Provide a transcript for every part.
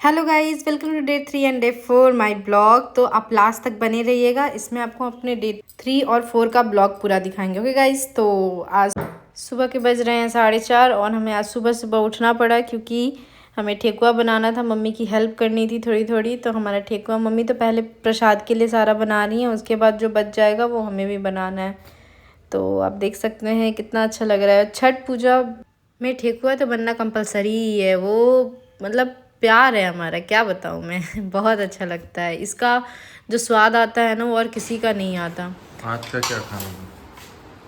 Hello guys, welcome to day 3 and day 4 my blog. तो आप last तक बने रहिएगा, इसमें आपको अपने डे 3 और 4 का ब्लॉग पूरा दिखाएंगे। ओके गाइस, तो आज सुबह के बज रहे हैं 4:30 और हमें आज सुबह सुबह उठना पड़ा क्योंकि हमें ठेकुआ बनाना था। मम्मी की हेल्प करनी थी थोड़ी थोड़ी। तो हमारा ठेकुआ मम्मी तो पहले प्रसाद के लिए सारा बना रही हैं, उसके बाद जो बच जाएगा वो हमें भी बनाना है। तो आप देख सकते हैं कितना अच्छा लग रहा है। छठ पूजा में ठेकुआ तो बनना कंपलसरी ही है, वो मतलब प्यार है हमारा, क्या बताऊँ मैं। बहुत अच्छा लगता है। इसका जो स्वाद आता है ना वो और किसी का नहीं आता। आज का क्या खाना है?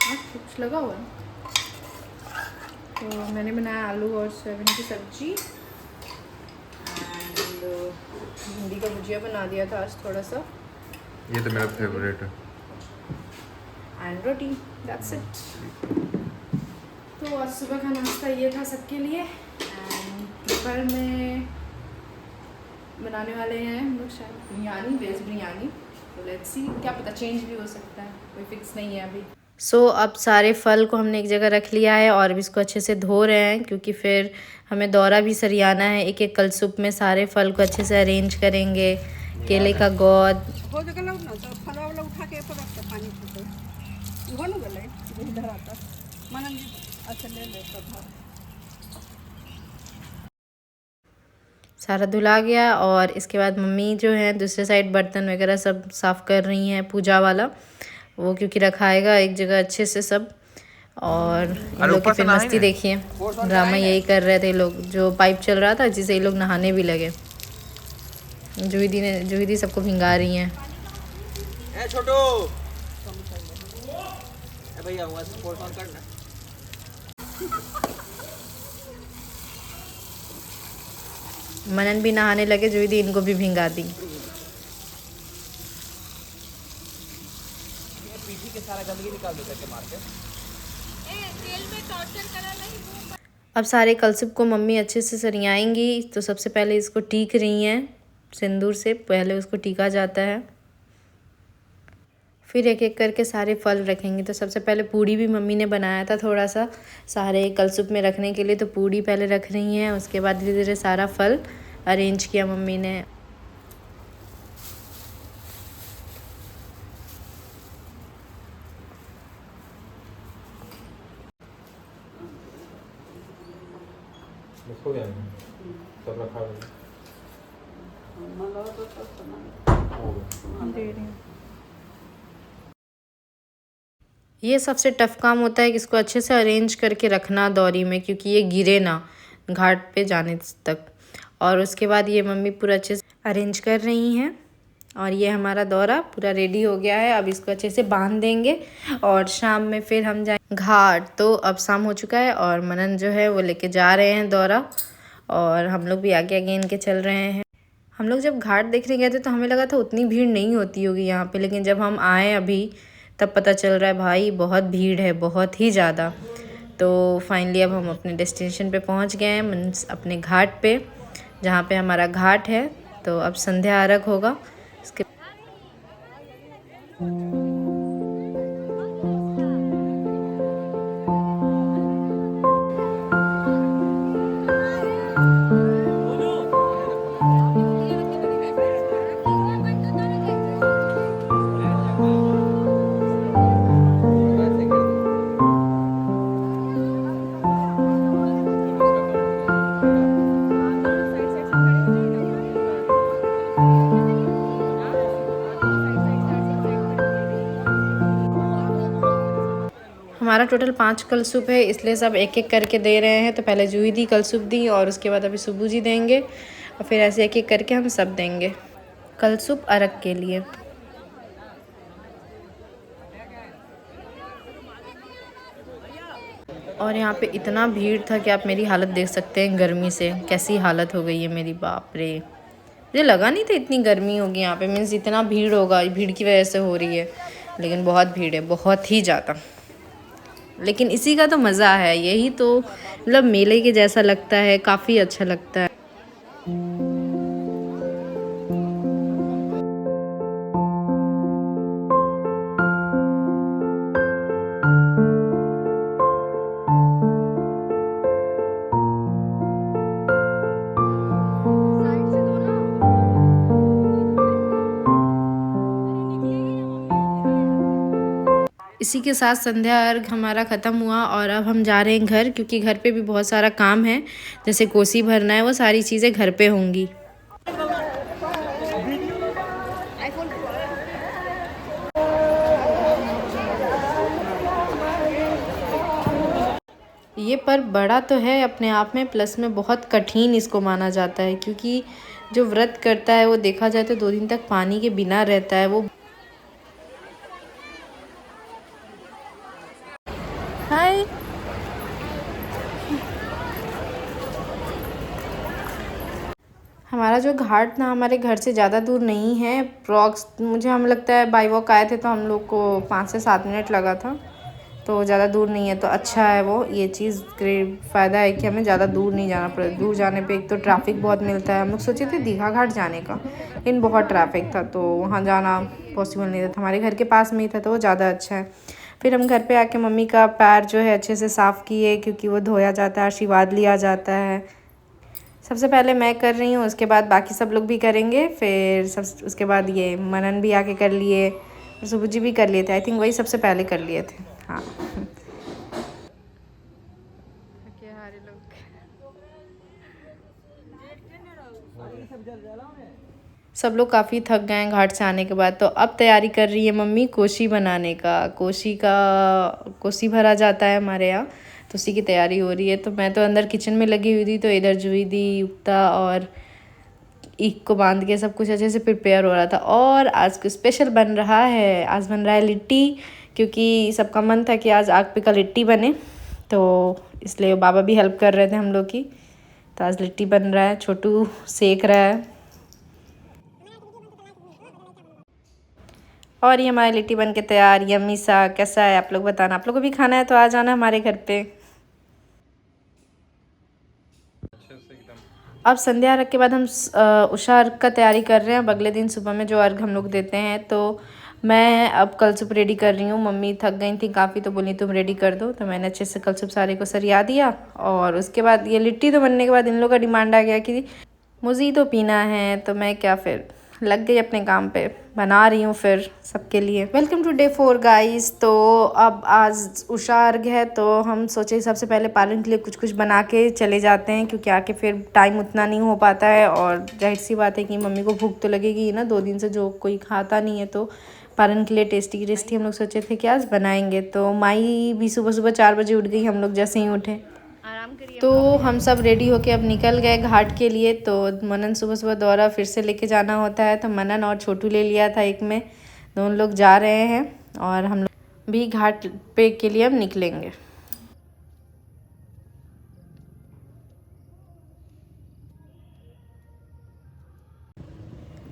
आज कुछ लगा हुआ है। तो मैंने बनाया आलू और सोयाबीन की सब्जी एंड भिंडी का भुजिया बना दिया था आज थोड़ा सा, ये तो मेरा फेवरेट है। And roti. That's it. तो आज सुबह का नाश्ता ये था सबके लिए। एंड दोपहर में बनाने वाले हैं हम लोग शायद बिरयानी, वेज बिरयानी। तो लेट्स सी, क्या पता चेंज भी हो सकता है, कोई फिक्स नहीं है अभी। अब सारे फल को हमने एक जगह रख लिया है और अभी इसको अच्छे से धो रहे हैं क्योंकि फिर हमें दौरा भी सरियाना है। एक एक कलसुप में सारे फल को अच्छे से अरेंज करेंगे। केले का गोद, सारा धुला गया और इसके बाद मम्मी जो है दूसरे साइड बर्तन वगैरह सब साफ़ कर रही हैं, पूजा वाला वो क्योंकि रखाएगा एक जगह अच्छे से सब। और इन लोग की फिर मस्ती देखिए, ड्रामा यही कर रहे थे लोग। जो पाइप चल रहा था जिससे ये लोग नहाने भी लगे। जूहिदी सबको भिंगा रही हैं। छोटू भैया करना। मनन भी नहाने लगे, जूहिदी इनको भी भिंगा दी। पीठी के सारा गंदगी निकाल दे करके मार के। तेल में टॉर्चर करा नहीं। अब सारे कलसुप को मम्मी अच्छे से सरियाएंगी। तो सबसे पहले इसको टीक रही हैं, सिंदूर से पहले उसको टीका जाता है। फिर एक एक करके सारे फल रखेंगे। तो सबसे पहले पूड़ी भी मम्मी ने बनाया था थोड़ा सा सारे कलसुप में रखने के लिए, तो पूड़ी पहले रख रही हैं। उसके बाद धीरे धीरे सारा फल अरेंज किया मम्मी ने। हो गया सब रखा हुआ है। ये सबसे टफ़ काम होता है कि इसको अच्छे से अरेंज करके रखना दौरी में, क्योंकि ये गिरे ना घाट पे जाने तक। और उसके बाद ये मम्मी पूरा अच्छे से अरेंज कर रही हैं और ये हमारा दौरा पूरा रेडी हो गया है। अब इसको अच्छे से बांध देंगे और शाम में फिर हम जाएंगे घाट। तो अब शाम हो चुका है और मनन जो है वो लेके जा रहे हैं दौरा और हम लोग भी आगे आगे इनके चल रहे हैं। हम लोग जब घाट देखने गए थे तो हमें लगा था उतनी भीड़ नहीं होती होगी यहाँ पे, लेकिन जब हम आए अभी तब पता चल रहा है भाई बहुत भीड़ है, बहुत ही ज़्यादा। तो फाइनली अब हम अपने डेस्टिनेशन पे पहुँच गए हैं, मीन्स अपने घाट पे जहाँ पे हमारा घाट है। तो अब संध्या आरग होगा इसके। हमारा टोटल 5 कलसुप है, इसलिए सब एक एक करके दे रहे हैं। तो पहले जूही दी कलसुप दी और उसके बाद अभी सुबू जी देंगे और फिर ऐसे एक एक करके हम सब देंगे कलसुप अर्घ के लिए। और यहाँ पे इतना भीड़ था कि आप मेरी हालत देख सकते हैं, गर्मी से कैसी हालत हो गई है मेरी, बाप रे। मुझे लगा नहीं था इतनी गर्मी होगी यहाँ पे, मीन्स इतना भीड़ होगा, भीड़ की वजह से हो रही है। लेकिन बहुत भीड़ है, बहुत ही ज़्यादा। लेकिन इसी का तो मज़ा है, यही तो मतलब मेले के जैसा लगता है, काफ़ी अच्छा लगता है। इसी के साथ संध्या अर्घ हमारा ख़त्म हुआ और अब हम जा रहे हैं घर, क्योंकि घर पे भी बहुत सारा काम है, जैसे कोसी भरना है, वो सारी चीज़ें घर पे होंगी। ये पर्व बड़ा तो है अपने आप में, प्लस में बहुत कठिन इसको माना जाता है, क्योंकि जो व्रत करता है वो देखा जाए तो 2 दिन तक पानी के बिना रहता है। वो हाय, हमारा जो घाट ना हमारे घर से ज़्यादा दूर नहीं है। प्रॉक्स मुझे हम लगता है बाई वॉक आए थे तो हम लोग को 5 से 7 मिनट लगा था, तो ज़्यादा दूर नहीं है, तो अच्छा है वो। ये चीज़ ग्रेट फ़ायदा है कि हमें ज़्यादा दूर नहीं जाना पड़े। दूर जाने पे एक तो ट्रैफिक बहुत मिलता है। हम लोग सोचे थे दीघा घाट जाने का, लेकिन बहुत ट्रैफिक था तो वहाँ जाना पॉसिबल नहीं था। हमारे घर के पास में ही था तो वो ज़्यादा अच्छा है। फिर हम घर पे आके मम्मी का पैर जो है अच्छे से साफ़ किए, क्योंकि वो धोया जाता है, आशीर्वाद लिया जाता है। सबसे पहले मैं कर रही हूँ, उसके बाद बाकी सब लोग भी करेंगे। फिर उसके बाद ये मनन भी आके कर लिए, सुबह जी भी कर लिए थे। आई थिंक वही सबसे पहले कर लिए थे। हाँ सब लोग काफ़ी थक गए हैं घाट से आने के बाद, तो अब तैयारी कर रही है मम्मी कोसी बनाने का। कोसी भरा जाता है हमारे यहाँ, तो उसी की तैयारी हो रही है। तो मैं तो अंदर किचन में लगी हुई थी, तो इधर जुई दी, युक्ता और ईख को बांध के सब कुछ अच्छे से प्रिपेयर हो रहा था। और आज कुछ स्पेशल बन रहा है, आज बन रहा है लिट्टी, क्योंकि सबका मन था कि आज आग पे का लिट्टी बने, तो इसलिए बाबा भी हेल्प कर रहे थे हम लोग की। तो आज लिट्टी बन रहा है, छोटू सेक रहा है। और ये हमारी लिट्टी बन के तैयार। यम्मी सा कैसा है आप लोग बताना। आप लोग को भी खाना है तो आ जाना हमारे घर पे। अब संध्या अर्घ के बाद हम उषा अर्घ का तैयारी कर रहे हैं। अब अगले दिन सुबह में जो अर्घ हम लोग देते हैं, तो मैं अब कलसुप रेडी कर रही हूँ। मम्मी थक गई थी काफ़ी, तो बोली तुम रेडी कर दो, तो मैंने अच्छे से कलसुप सारे को सरिया दिया। और उसके बाद ये लिट्टी तो बनने के बाद इन लोगों का डिमांड आ गया कि मुझे तो पीना है, तो मैं क्या फिर लग गई अपने काम पे, बना रही हूँ फिर सबके लिए। Welcome to day 4 guys. तो अब आज उषा अर्घ है, तो हम सोचे सबसे पहले पालन के लिए कुछ कुछ बना के चले जाते हैं, क्योंकि आके फिर टाइम उतना नहीं हो पाता है। और जाहिर सी बात है कि मम्मी को भूख तो लगेगी ना, 2 दिन से जो कोई खाता नहीं है, तो पालन के लिए टेस्टी हम लोग सोचे थे कि आज बनाएंगे। तो माई भी सुबह सुबह 4 बजे उठ गई, हम लोग जैसे ही उठे। तो हम सब रेडी होके अब निकल गए घाट के लिए। तो मनन सुबह सुबह दौरा फिर से लेके जाना होता है, तो मनन और छोटू ले लिया था एक में, दोनों लोग जा रहे हैं। और हम लोग भी घाट पे के लिए अब निकलेंगे।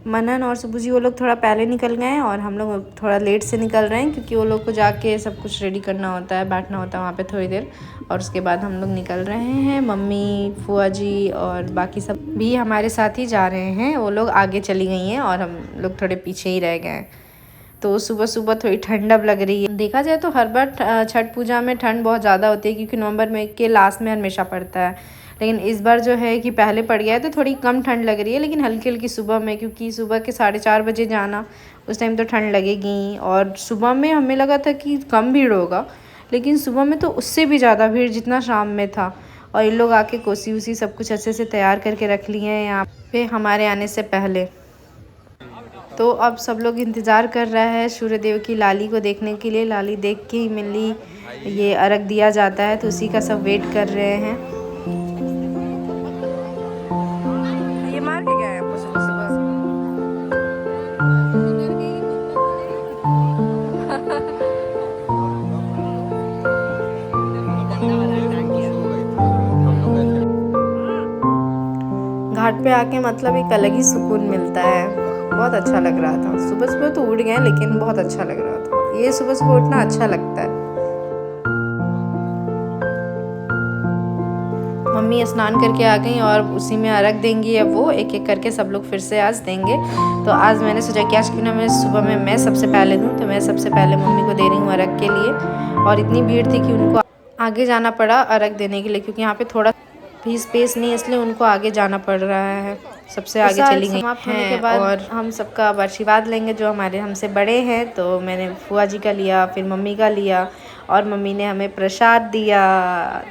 मनन और सुबू जी वो लोग थोड़ा पहले निकल गए हैं, और हम लोग थोड़ा लेट से निकल रहे हैं, क्योंकि वो लोग को जाके सब कुछ रेडी करना होता है, बैठना होता है वहाँ पे थोड़ी देर। और उसके बाद हम लोग निकल रहे हैं। मम्मी, फुआ जी और बाकी सब भी हमारे साथ ही जा रहे हैं। वो लोग आगे चली गई हैं और हम लोग थोड़े पीछे ही रह गए हैं। तो सुबह सुबह थोड़ी ठंड अब लग रही है। देखा जाए तो हर बार छठ पूजा में ठंड बहुत ज़्यादा होती है, क्योंकि नवंबर में के लास्ट में हमेशा पड़ता है। लेकिन इस बार जो है कि पहले पड़ गया है, तो थोड़ी कम ठंड लग रही है, लेकिन हल्की हल्की सुबह में, क्योंकि सुबह के 4:30 बजे जाना, उस टाइम तो ठंड लगेगी। और सुबह में हमें लगा था कि कम भीड़ होगा, लेकिन सुबह में तो उससे भी ज़्यादा भीड़ जितना शाम में था। और इन लोग आके कोसी उसी सब कुछ अच्छे से तैयार करके रख लिए हैं यहाँ पे हमारे आने से पहले। तो अब सब लोग इंतज़ार कर रहा है सूर्यदेव की लाली को देखने के लिए। लाली देख के ही मिली ये अर्घ दिया जाता है, तो उसी का सब वेट कर रहे हैं। ये मार के गया है आपको सुबह सुबह। घाट पे आके मतलब एक अलग ही सुकून मिलता है, बहुत अच्छा लग रहा था। सुबह सुबह तो उठ गए, लेकिन बहुत अच्छा लग रहा था। ये सुबह सुबह उठना अच्छा लगता है। मम्मी स्नान करके आ गई और उसी में अर्घ देंगी। अब वो एक एक करके सब लोग फिर से आज देंगे। तो आज मैंने सोचा कि आज क्यों ना मैं सुबह में मैं सबसे पहले दूँ, तो मैं सबसे पहले मम्मी को दे रही हूँ अर्घ के लिए। और इतनी भीड़ थी कि उनको आगे जाना पड़ा अर्घ देने के लिए, क्योंकि यहाँ पे थोड़ा भी स्पेस नहीं है, इसलिए उनको आगे जाना पड़ रहा है। सबसे आगे चली गई होने के बाद और हम सबका अब आशीर्वाद लेंगे जो हमारे हमसे बड़े हैं। तो मैंने फुआ जी का लिया, फिर मम्मी का लिया और मम्मी ने हमें प्रसाद दिया।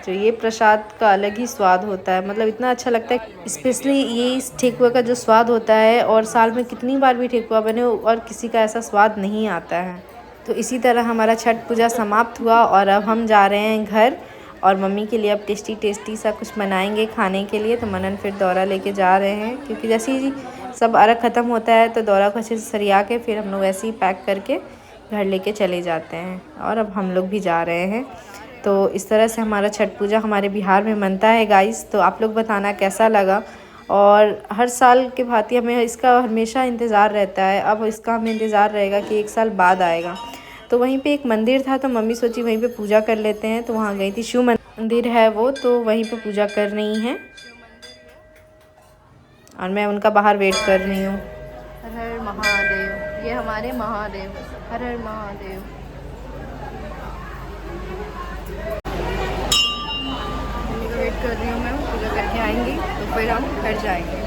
जो ये प्रसाद का अलग ही स्वाद होता है, मतलब इतना अच्छा लगता है। स्पेशली ये इस ठेकुआ का जो स्वाद होता है, और साल में कितनी बार भी ठेकुआ बने और किसी का ऐसा स्वाद नहीं आता है। तो इसी तरह हमारा छठ पूजा समाप्त हुआ और अब हम जा रहे हैं घर, और मम्मी के लिए अब टेस्टी सा कुछ बनाएंगे खाने के लिए। तो मनन फिर दौरा लेके जा रहे हैं, क्योंकि जैसे ही सब अर्घ ख़त्म होता है तो दौरा को अच्छे से सरिया के फिर हम लोग ऐसे ही पैक करके घर लेके चले जाते हैं। और अब हम लोग भी जा रहे हैं। तो इस तरह से हमारा छठ पूजा हमारे बिहार में मनता है गाइस। तो आप लोग बताना कैसा लगा। और हर साल के भांति हमें इसका हमेशा इंतज़ार रहता है। अब इसका हमें इंतज़ार रहेगा कि 1 साल बाद आएगा। तो वहीं पे एक मंदिर था, तो मम्मी सोची वहीं पे पूजा कर लेते हैं। तो वहाँ गई थी, शिव मंदिर है वो, तो वहीं पे पूजा कर रही हैं और मैं उनका बाहर वेट कर रही हूँ। हर हर महादेव, ये हमारे महादेव, हर हर महादेव। मम्मी का वेट कर रही हूँ मैं, पूजा करके आएंगी तो फिर हम घर जाएंगे।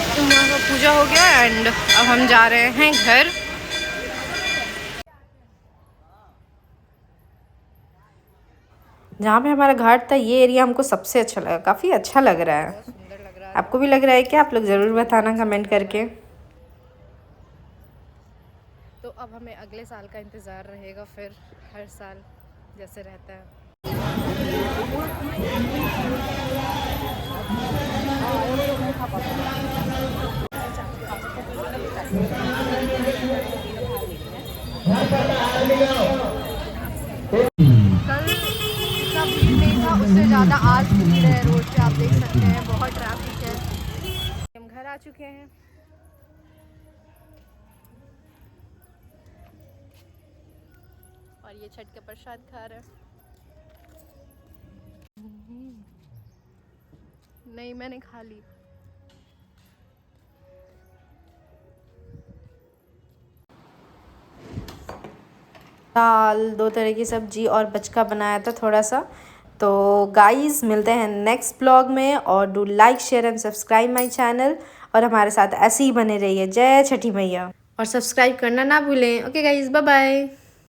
तो वहाँ का पूजा हो गया एंड अब हम जा रहे हैं घर। जहाँ पे हमारा घाट था ये एरिया हमको सबसे अच्छा लगा, काफ़ी अच्छा लग रहा है। आपको भी लग रहा है क्या? आप लोग ज़रूर बताना कमेंट करके। तो अब हमें अगले साल का इंतज़ार रहेगा, फिर हर साल जैसे रहता है। उससे ज़्यादा आज भीड़ है रोड पे, आप देख सकते हैं बहुत ट्रैफिक है। हम घर आ चुके हैं और ये छठ का प्रसाद खा रहे हैं। नहीं, मैंने खा ली। दाल, 2 तरह की सब्जी और बचका बनाया था थोड़ा सा। तो गाइस मिलते हैं नेक्स्ट ब्लॉग में, और do like share and subscribe my channel, और हमारे साथ ऐसे ही बने रहिए। जय छठी मैया, और सब्सक्राइब करना ना भूलें। Okay guys, bye bye.